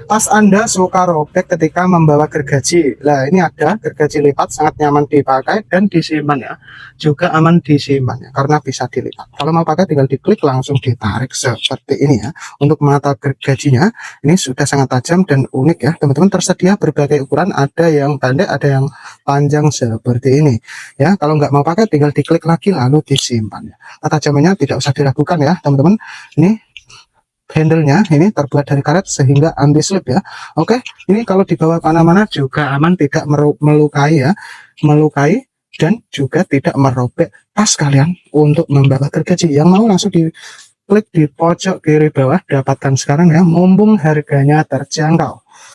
Tas Anda suka robek ketika membawa gergaji. Nah, ini ada gergaji lipat, sangat nyaman dipakai dan disimpan ya. Juga aman disimpan ya, karena bisa dilipat. Kalau mau pakai tinggal diklik langsung ditarik seperti ini ya. Untuk mata gergajinya ini sudah sangat tajam dan unik ya. Teman-teman, tersedia berbagai ukuran, ada yang pendek, ada yang panjang seperti ini ya. Kalau nggak mau pakai tinggal diklik lagi lalu disimpan ya. Tajamannya tidak usah diragukan ya, teman-teman. Ini handle-nya ini terbuat dari karet sehingga anti slip ya. Oke, ini kalau dibawa kemana-mana juga aman, tidak melukai ya, melukai dan juga tidak merobek tas kalian untuk membawa gergaji. Yang mau langsung diklik di pojok kiri bawah, dapatkan sekarang ya, mumpung harganya terjangkau.